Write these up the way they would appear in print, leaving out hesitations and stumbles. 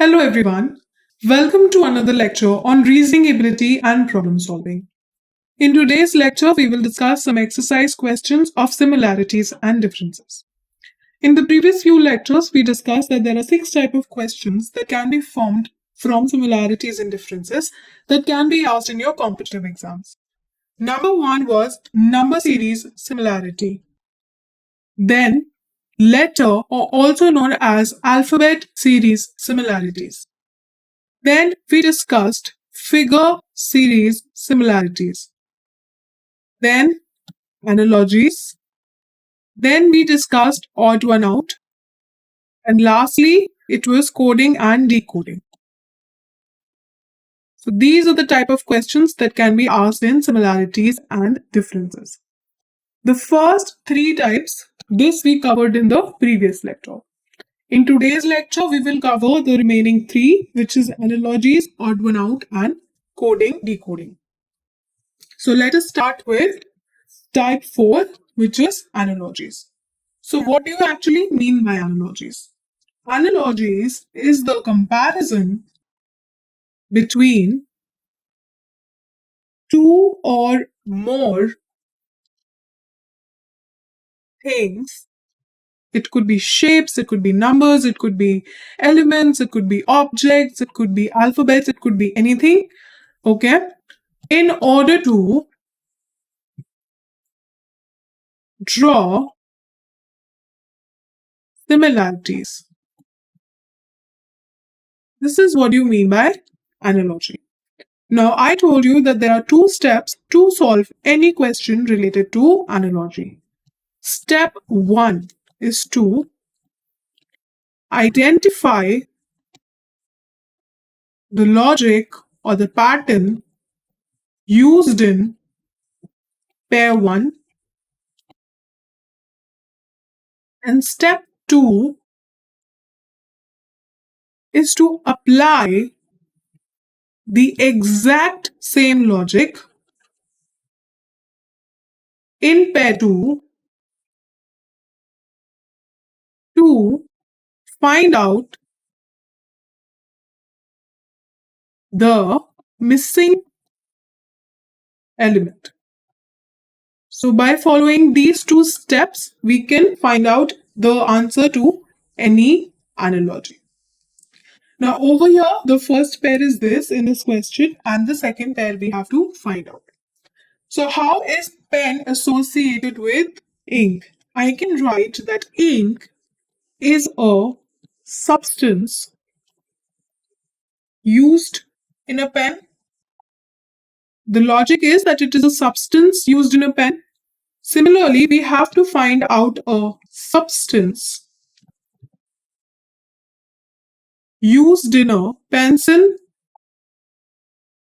Hello everyone. Welcome to another lecture on reasoning ability and problem solving. In today's lecture, we will discuss some exercise questions of similarities and differences. In the previous few lectures, we discussed that there are 6 types of questions that can be formed from similarities and differences that can be asked in your competitive exams. Number 1 was number series similarity. Then letter, or also known as alphabet series similarities. Then we discussed figure series similarities. Then analogies. Then we discussed odd one out. And lastly, it was coding and decoding. So these are the type of questions that can be asked in similarities and differences. The first 3 types, this we covered in the previous lecture. In today's lecture, we will cover the remaining 3, which is analogies, odd one out, and coding, decoding. So let us start with type 4, which is analogies. So what do you actually mean by analogies? Analogies is the comparison between 2 or more things. It could be shapes, it could be numbers, it could be elements, it could be objects, it could be alphabets, it could be anything. Okay? In order to draw similarities. This is what you mean by analogy. Now, I told you that there are 2 steps to solve any question related to analogy. Step 1 is to identify the logic or the pattern used in pair 1. And step 2 is to apply the exact same logic in pair 2 to find out the missing element. So by following these 2 steps, we can find out the answer to any analogy. Now over here, the first pair is this in this question, and the second pair we have to find out. So how is pen associated with ink? I can write that ink is a substance used in a pen. The logic is that it is a substance used in a pen. Similarly, we have to find out a substance used in a pencil.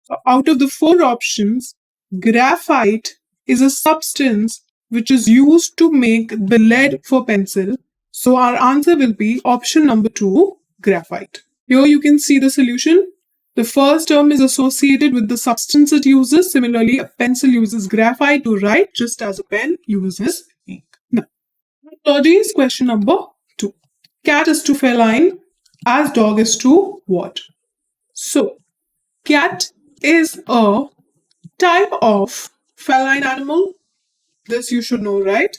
So out of the 4 options, graphite is a substance which is used to make the lead for pencil. So our answer will be option number 2, graphite. Here you can see the solution. The first term is associated with the substance it uses. Similarly, a pencil uses graphite to write, just as a pen uses ink. Now, analogies, question number 2. Cat is to feline as dog is to what? So, cat is a type of feline animal. This you should know, right?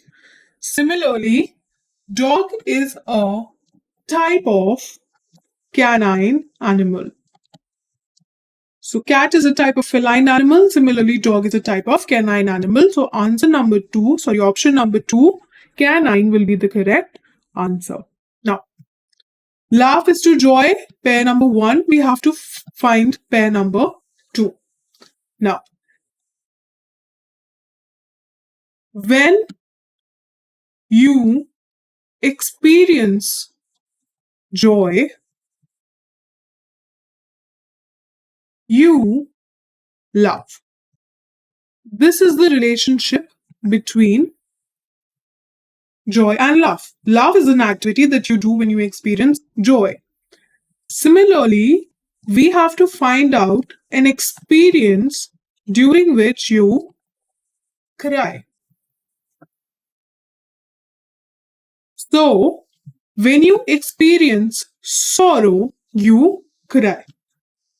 Similarly, dog is a type of canine animal. So cat is a type of feline animal. Similarly, dog is a type of canine animal. So option number 2, canine will be the correct answer. Now, laugh is to joy, pair number 1. We have to find pair number 2. Now, when you experience joy, you laugh. This is the relationship between joy and laugh. Laugh is an activity that you do when you experience joy. Similarly, we have to find out an experience during which you cry. So, when you experience sorrow, you cry.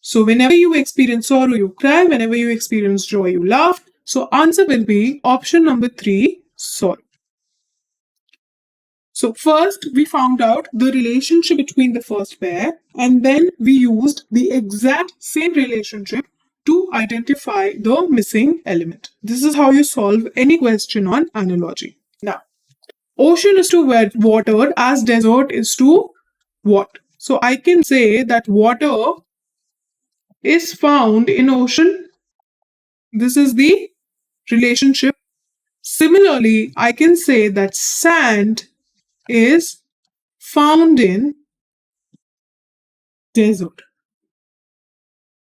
So whenever you experience sorrow, you cry. Whenever you experience joy, you laugh. So answer will be option number 3, sorrow. So first we found out the relationship between the first pair, and then we used the exact same relationship to identify the missing element. This is how you solve any question on analogy. Now, ocean is to water as desert is to what? So I can say that water is found in ocean. This is the relationship. Similarly, I can say that sand is found in desert.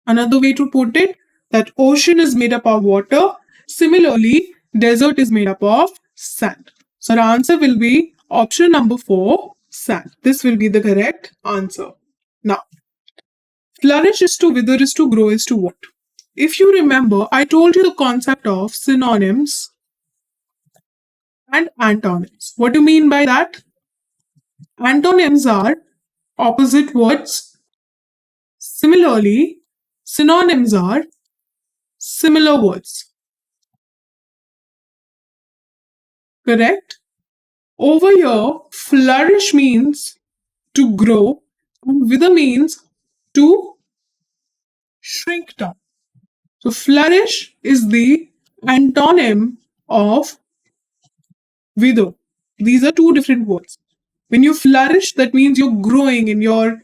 Another way to put it, that ocean is made up of water. Similarly, desert is made up of sand. So the answer will be option number 4, sand. This will be the correct answer. Now, flourish is to wither is to grow is to what? If you remember, I told you the concept of synonyms and antonyms. What do you mean by that? Antonyms are opposite words. Similarly, synonyms are similar words. Correct? Over here, flourish means to grow and wither means to shrink down. So flourish is the antonym of wither. These are two different words. When you flourish, that means you're growing and you're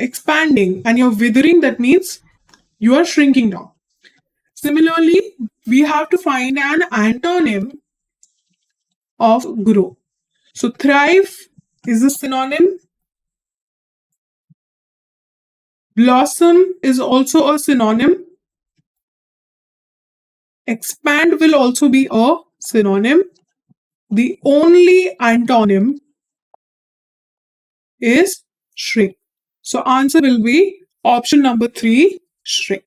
expanding, and you're withering, that means you are shrinking down. Similarly, we have to find an antonym of grow. So thrive is a synonym. Blossom is also a synonym. Expand will also be a synonym. The only antonym is shrink. So answer will be option number 3, shrink.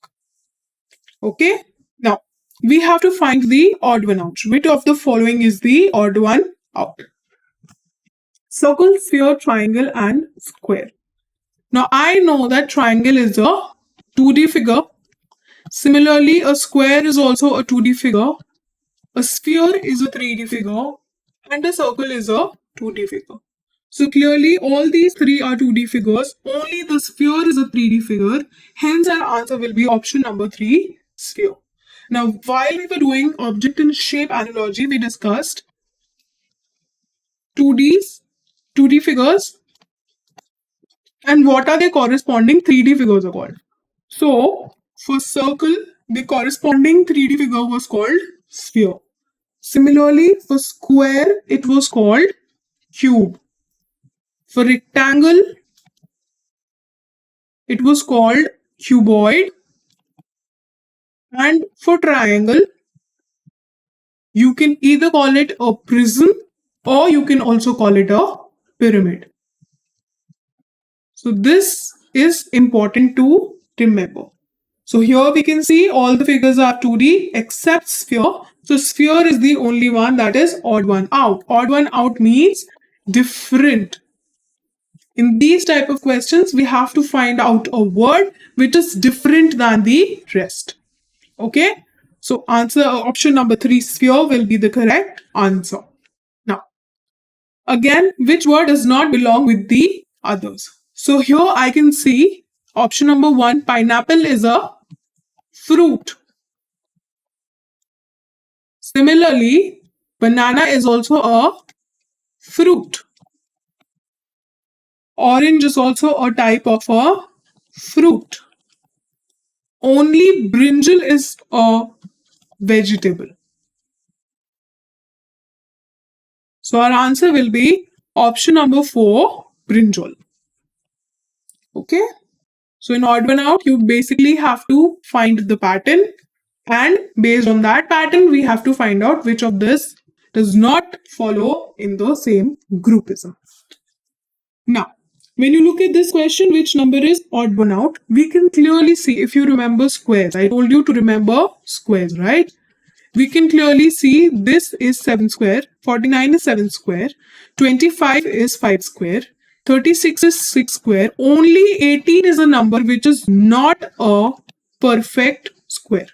Okay. Now, we have to find the odd one out. Which of the following is the odd one out? Circle, sphere, triangle and square. Now, I know that triangle is a 2D figure. Similarly, a square is also a 2D figure. A sphere is a 3D figure. And a circle is a 2D figure. So clearly, all these three are 2D figures. Only the sphere is a 3D figure. Hence, our answer will be option number 3, sphere. Now, while we were doing object and shape analogy, we discussed 2D figures, and what are their corresponding 3D figures are called. So, for circle, the corresponding 3D figure was called sphere. Similarly, for square, it was called cube. For rectangle, it was called cuboid. And for triangle, you can either call it a prism or you can also call it a pyramid. So this is important to remember. So here we can see all the figures are 2D except sphere. So sphere is the only one that is odd one out. Odd one out means different. In these type of questions, we have to find out a word which is different than the rest. Okay. So answer option number 3, sphere, will be the correct answer. Now, again, which word does not belong with the others? So here I can see option number 1, pineapple is a fruit. Similarly, banana is also a fruit. Orange is also a type of a fruit. Only brinjal is a vegetable. So our answer will be option number 4, brinjal. Okay. So in odd one out, you basically have to find the pattern, and based on that pattern, we have to find out which of this does not follow in the same groupism. Now, when you look at this question, which number is odd one out, we can clearly see, if you remember squares, I told you to remember squares, right? We can clearly see this is 7 square, 49 is 7 square, 25 is 5 square, 36 is 6 square. Only 18 is a number which is not a perfect square.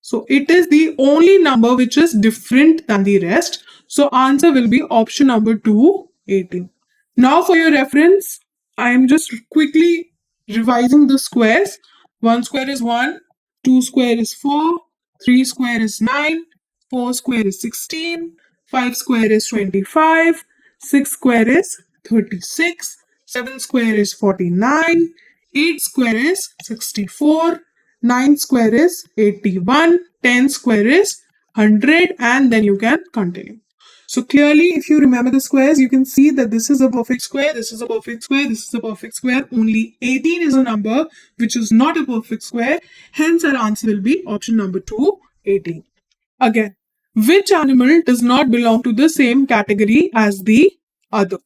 So it is the only number which is different than the rest. So answer will be option number 2, 18. Now for your reference, I am just quickly revising the squares. 1 square is 1, 2 square is 4, 3 square is 9, 4 square is 16, 5 square is 25, 6 square is 36, 7 square is 49, 8 square is 64, 9 square is 81, 10 square is 100, and then you can continue. So clearly, if you remember the squares, you can see that this is a perfect square, this is a perfect square, this is a perfect square. Only 18 is a number which is not a perfect square. Hence, our answer will be option number 2, 18. Again, which animal does not belong to the same category as the other?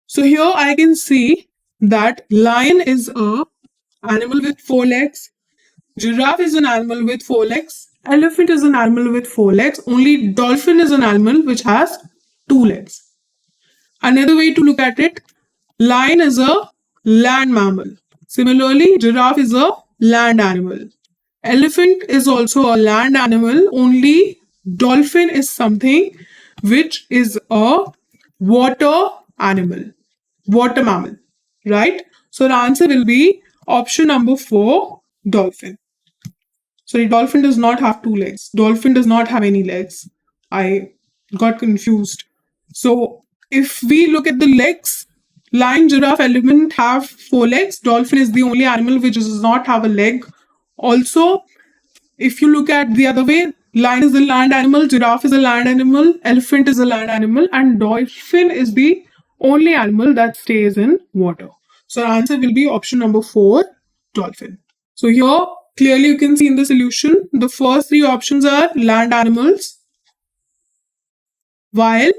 So here I can see that lion is a animal with 4 legs. Giraffe is an animal with 4 legs. Elephant is an animal with 4 legs. Only dolphin is an animal which has 2 legs. Another way to look at it, lion is a land mammal. Similarly, giraffe is a land animal. Elephant is also a land animal. Only dolphin is something which is a water animal, water mammal, right? So the answer will be option number 4, dolphin. Sorry, dolphin does not have 2 legs. Dolphin does not have any legs. I got confused. So if we look at the legs, lion, giraffe, elephant have 4 legs. Dolphin is the only animal which does not have a leg. Also, if you look at the other way, lion is a land animal, giraffe is a land animal, elephant is a land animal, and dolphin is the only animal that stays in water. So our answer will be option number 4, dolphin. So here, clearly you can see in the solution, the first 3 options are land animals, while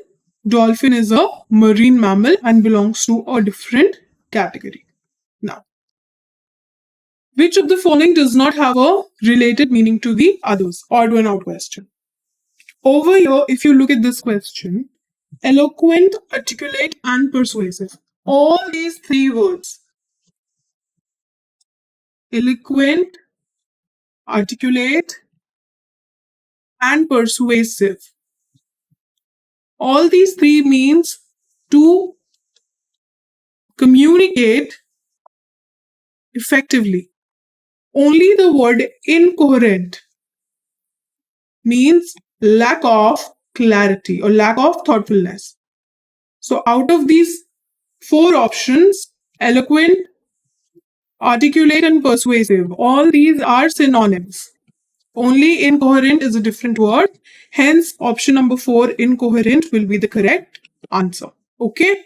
dolphin is a marine mammal and belongs to a different category. Now, which of the following does not have a related meaning to the others? Odd one out question. Over here, if you look at this question, eloquent, articulate, and persuasive. All these 3 words, eloquent, articulate, and persuasive. All these 3 means to communicate effectively. Only the word incoherent means lack of clarity or lack of thoughtfulness. So out of these 4 options, eloquent, articulate, and persuasive, all these are synonyms. Only incoherent is a different word. Hence, option number 4, incoherent, will be the correct answer. Okay?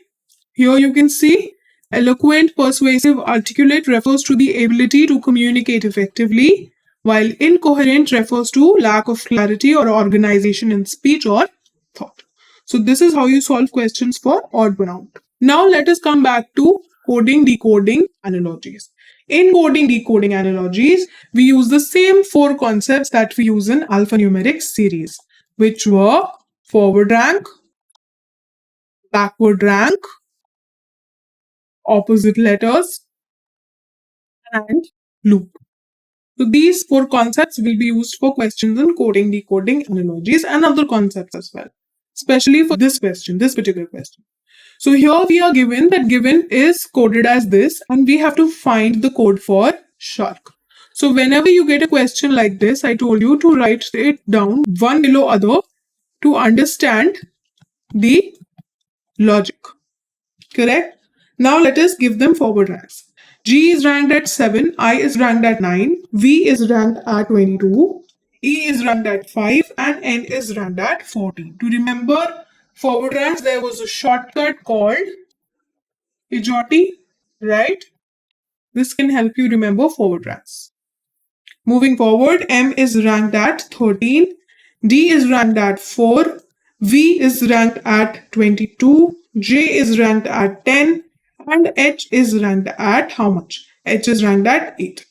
Here you can see eloquent, persuasive, articulate refers to the ability to communicate effectively, while incoherent refers to lack of clarity or organization in speech or thought. So this is how you solve questions for odd one out. Now let us come back to coding decoding analogies. In coding decoding analogies, we use the same 4 concepts that we use in alphanumeric series, which were forward rank, backward rank, opposite letters, and loop. So these 4 concepts will be used for questions in coding decoding analogies and other concepts as well, especially for this question, this particular question. So here we are given that given is coded as this, and we have to find the code for shark. So whenever you get a question like this, I told you to write it down one below other to understand the logic. Correct? Now let us give them forward ranks. G is ranked at 7, I is ranked at 9, V is ranked at 22, E is ranked at 5, and N is ranked at 14. To remember forward ranks, there was a shortcut called Ijoti, right? This can help you remember forward ranks. Moving forward, M is ranked at 13, D is ranked at 4, V is ranked at 22, J is ranked at 10, and H is ranked at how much? H is ranked at 8.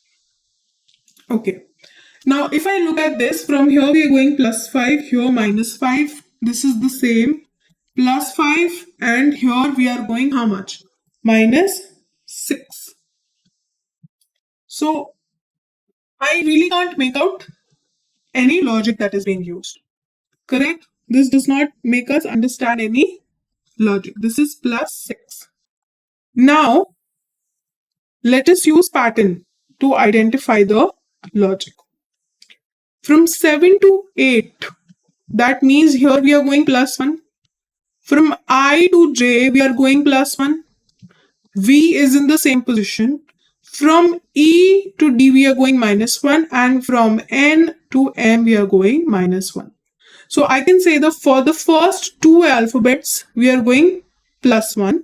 Okay. Now, if I look at this, from here we are going plus 5, here minus 5. This is the same. plus 5, and here we are going how much? Minus 6. So I really can't make out any logic that is being used. Correct? This does not make us understand any logic. This is plus 6. Now, let us use pattern to identify the logic. From 7 to 8, that means here we are going plus 1. From I to J, we are going plus 1. V is in the same position. From E to D, we are going minus 1. And from N to M, we are going minus 1. So I can say that for the first two alphabets, we are going plus 1.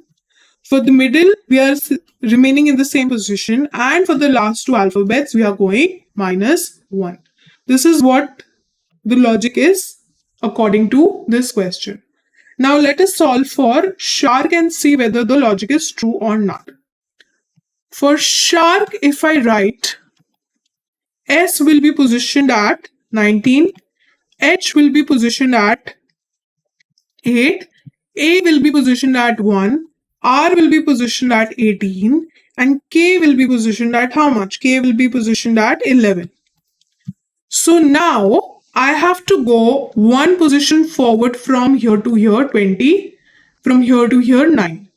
For the middle, we are remaining in the same position. And for the last two alphabets, we are going minus 1. This is what the logic is according to this question. Now let us solve for shark and see whether the logic is true or not. For shark, if I write, S will be positioned at 19, H will be positioned at 8, A will be positioned at 1, R will be positioned at 18, and K will be positioned at how much? K will be positioned at 11. So now I have to go one position forward from here to here, 20, from here to here, 9.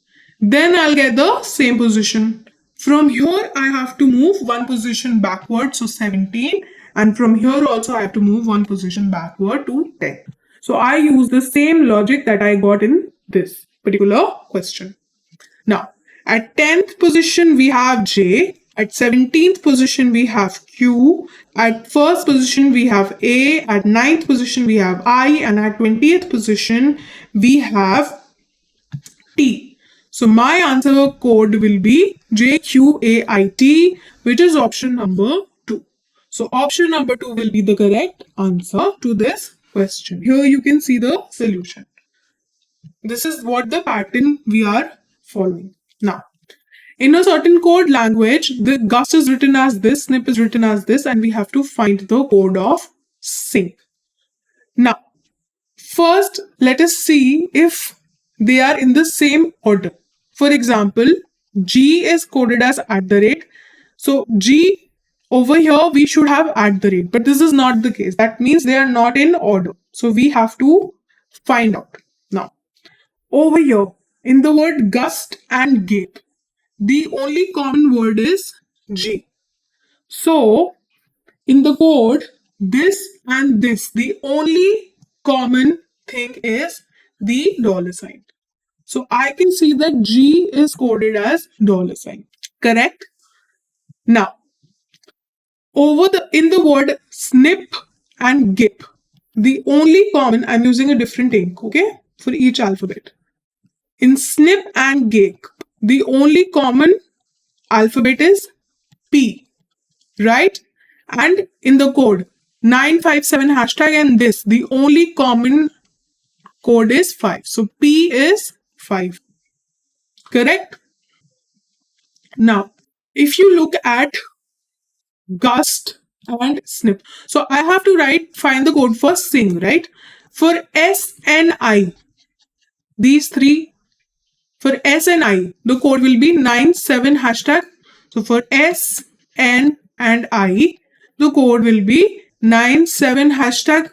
Then I'll get the same position. From here, I have to move one position backward, so 17. And from here also, I have to move one position backward to 10. So I use the same logic that I got in this particular question. Now, at 10th position, we have J. At 17th position, we have Q. At first position, we have A. At 9th position, we have I. And at 20th position, we have T. So my answer code will be JQAIT, which is option number 2. So option number 2 will be the correct answer to this question. Here you can see the solution. This is what the pattern we are following. Now, in a certain code language, the gust is written as this, snip is written as this, and we have to find the code of sync. Now, first, let us see if they are in the same order. For example, G is coded as @. So G over here, we should have @, but this is not the case. That means they are not in order. So we have to find out. Now, over here, in the word gust and gape, the only common word is G. So, in the code, this and this, the only common thing is the $sign. So, I can see that G is coded as $sign. Correct? Now, in the word snip and gip, the only common, I'm using a different ink, okay, for each alphabet. In snip and gape, the only common alphabet is P, right? And in the code 957 hashtag and this, the only common code is 5. So P is 5. Correct? Now, if you look at gust and snip, so I have to find the code for sing, right? For S and I, these three, for S and I, the code will be 97 hashtag. So for S, N, and I, the code will be 97 hashtag.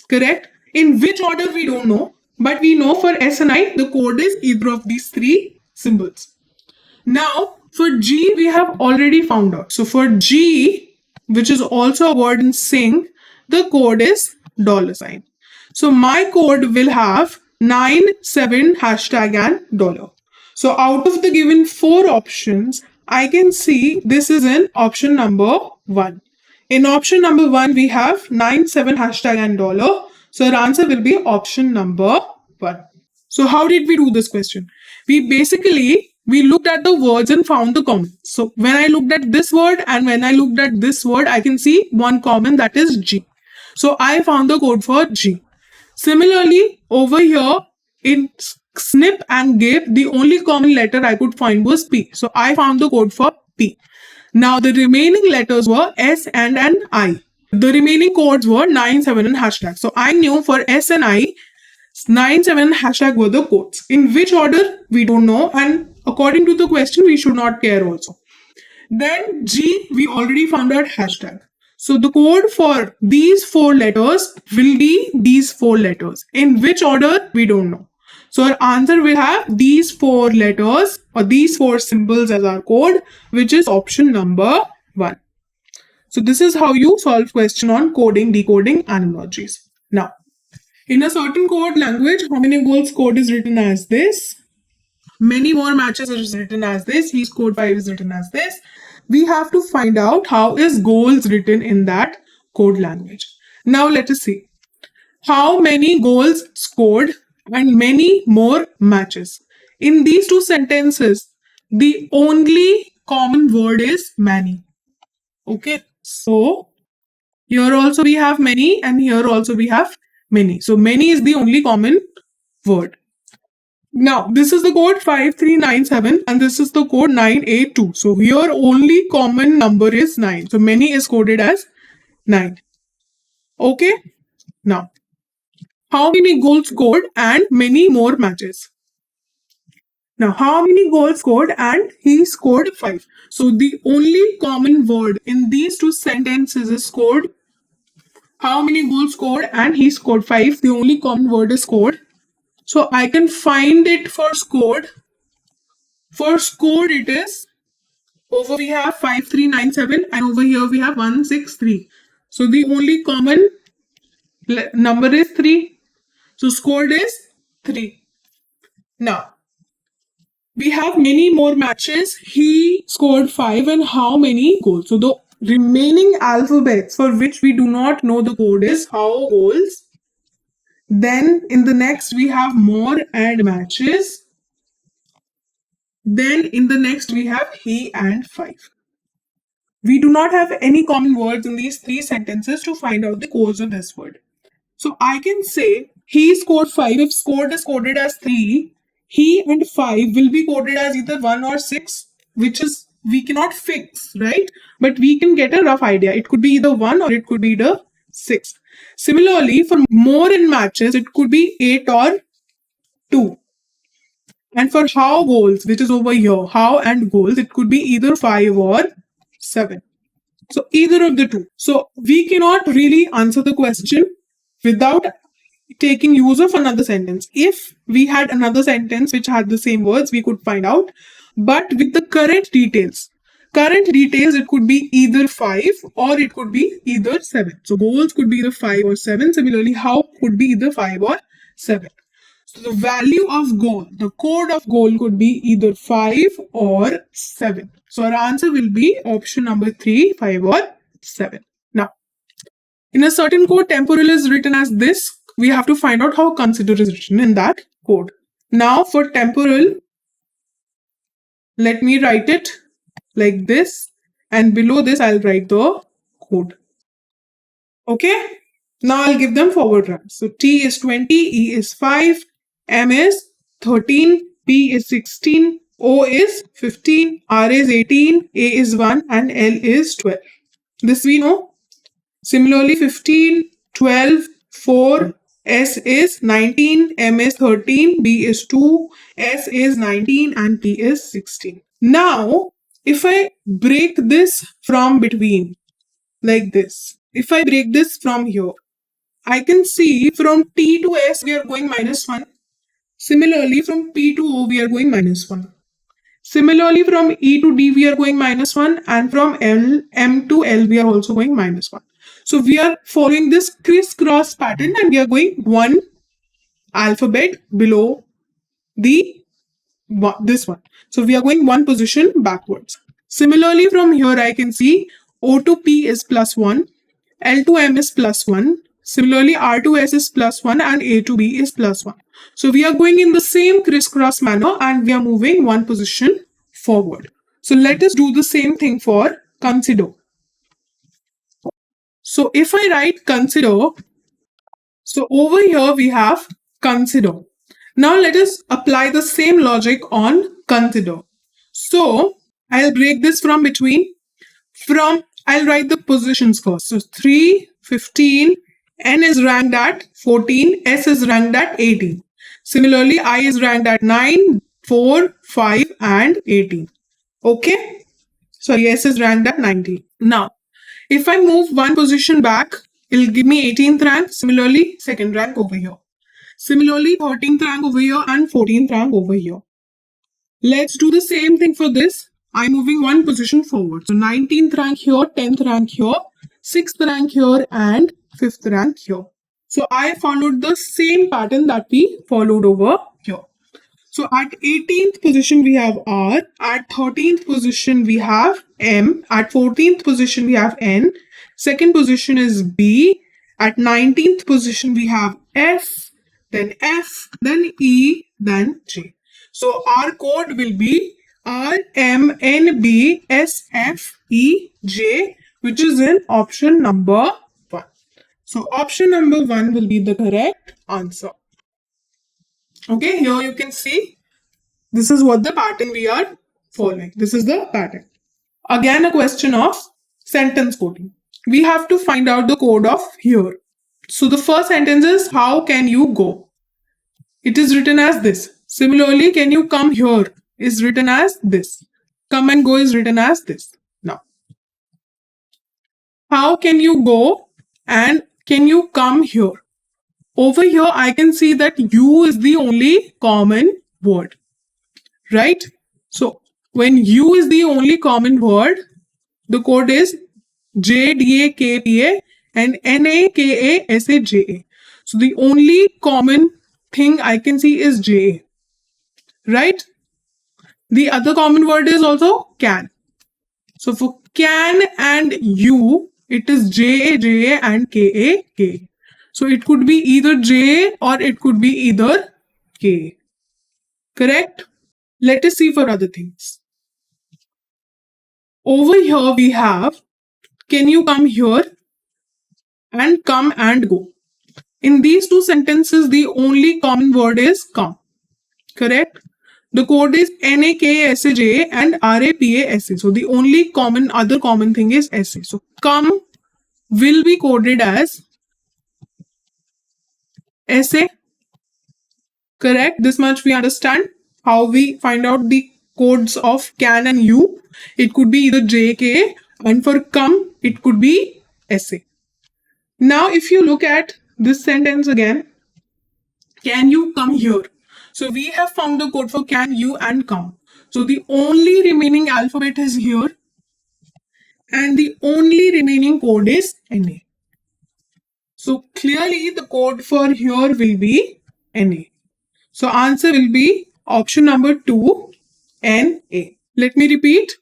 Correct? In which order we don't know, but we know for S and I, the code is either of these three symbols. Now, for G, we have already found out. So for G, which is also a word in sing, the code is $sign. So my code will have 97 hashtag and $. So out of the given 4 options, I can see this is in option number 1. In option number 1, we have 97 hashtag and $. So our answer will be option number 1. So how did we do this question? We looked at the words and found the common. So when I looked at this word and when I looked at this word, I can see one common, that is G. So I found the code for G. Similarly, over here in snip and gape, the only common letter I could find was P. So I found the code for P. Now the remaining letters were S and I. The remaining codes were 97 and hashtag. So I knew for S and I, 9, 7, hashtag were the codes. In which order? We don't know. And according to the question, we should not care also. Then G, we already found out hashtag. So the code for these 4 letters will be these 4 letters. In which order? We don't know. So our answer will have these 4 letters or these 4 symbols as our code, which is option number 1. So this is how you solve question on coding, decoding, analogies. Now, in a certain code language, how many goals code is written as this? Many more matches is written as this. He's code 5 is written as this. We have to find out how is goals written in that code language. Now let us see. How many goals scored and many more matches. In these 2 sentences, the only common word is many. Okay. So here also we have many and here also we have many. So many is the only common word. Now, this is the code 5397 and this is the code 982. So here only common number is 9. So many is coded as 9. Okay. Now, how many goals scored and many more matches? Now, how many goals scored and he scored 5. So the only common word in these 2 sentences is scored. How many goals scored and he scored 5. The only common word is scored. So I can find it for scored. For scored it is, over we have 5397 and over here we have 163. So the only common number is 3. So scored is 3. Now, we have many more matches. He scored 5 and how many goals? So the remaining alphabets for which we do not know the code is how goals. Then in the next we have more and matches. Then in the next we have he and 5. We do not have any common words in these 3 sentences to find out the codes of this word. So I can say he scored 5. If scored is coded as 3, he and 5 will be coded as either 1 or 6, which is we cannot fix, right? But we can get a rough idea. It could be either 1 or it could be the 6. Similarly, for more in matches, it could be 8 or 2. And for how goals, which is over here, how and goals, it could be either 5 or 7. So either of the 2. So we cannot really answer the question without taking use of another sentence. If we had another sentence which had the same words, we could find out. But with the current details, it could be either 5 or it could be either 7. So goals could be either 5 or 7. Similarly, how could be either 5 or 7. So the value of goal, the code of goal could be either 5 or 7. So our answer will be option number 3, 5 or 7. Now, in a certain code, temporal is written as this. We have to find out how consider is written in that code. Now for temporal, let me write it like this. And below this, I'll write the code. Okay. Now I'll give them forward run. So T is 20, E is 5, M is 13, P is 16, O is 15, R is 18, A is 1 and L is 12. This we know. Similarly 15, 12, 4, S is 19, M is 13, B is 2, S is 19 and T is 16. Now if I break this from between like this, if I break this from here, I can see from T to S we are going -1. Similarly, from P to O we are going -1. Similarly, from E to D we are going -1 and from M to L we are also going -1. So we are following this crisscross pattern and we are going one alphabet below this one. So we are going one position backwards. Similarly, from here I can see O to P is +1, L to M is +1. Similarly, R to S is +1 and A to B is +1. So we are going in the same crisscross manner and we are moving one position forward. So let us do the same thing for consider. So if I write consider, so over here we have consider. Now let us apply the same logic on consider. So I'll break this from between. I'll write the positions first. So 3, 15, N is ranked at 14, S is ranked at 18. Similarly, I is ranked at 9, 4, 5 and 18. Okay? Sorry, S is ranked at 19. Now, if I move one position back, it'll give me 18th rank. Similarly, second rank over here. Similarly, 13th rank over here and 14th rank over here. Let's do the same thing for this. I'm moving one position forward. So 19th rank here, 10th rank here, 6th rank here and 5th rank here. So I followed the same pattern that we followed over here. So at 18th position we have R, at 13th position we have M, at 14th position we have N, second position is B, at 19th position we have S, then F, then E, then J. So our code will be R, M, N, B, S, F, E, J, which is in option number 1. So option number 1 will be the correct answer. Okay, here you can see this is what the pattern we are following. This is the pattern. Again, a question of sentence coding. We have to find out the code of here. So the first sentence is, how can you go? It is written as this. Similarly, can you come here is written as this. Come and go is written as this. Now, how can you go and can you come here? Over here, I can see that you is the only common word, right? So when U is the only common word, the code is JDAKPA and NAKASAJA. So the only common thing I can see is JA, right? The other common word is also can. So for can and U, it is JA, JA and KA, K. So it could be either J or it could be either K. Correct? Let us see for other things. Over here we have, can you come here and come and go. In these two sentences, the only common word is come. Correct? The code is NAKSAJ and RAPASA. So the only other common thing is SA. So come will be coded as SA. Correct? This much we understand how we find out the codes of can and U. It could be either JK and for come it could be SA. Now if you look at this sentence again, can you come here? So we have found the code for can, you and come. So the only remaining alphabet is here and the only remaining code is NA. So clearly the code for here will be NA. So answer will be option number 2, NA. Let me repeat.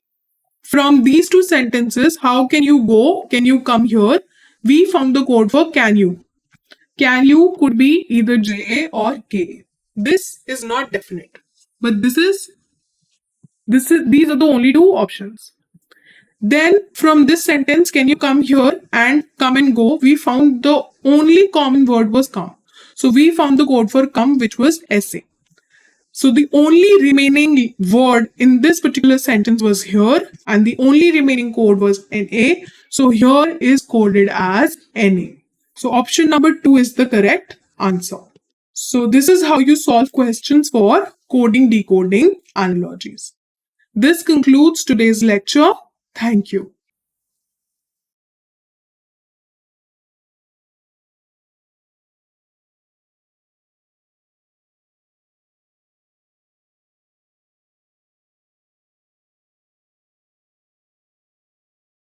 From these two sentences, how can you go, can you come here, we found the code for can you. Can you could be either JA or KA. This is not definite, but these are the only two options. Then from this sentence, can you come here and come and go, we found the only common word was come. So we found the code for come, which was SA. So the only remaining word in this particular sentence was here and the only remaining code was NA. So here is coded as NA. So option number 2 is the correct answer. So this is how you solve questions for coding decoding analogies. This concludes today's lecture. Thank you.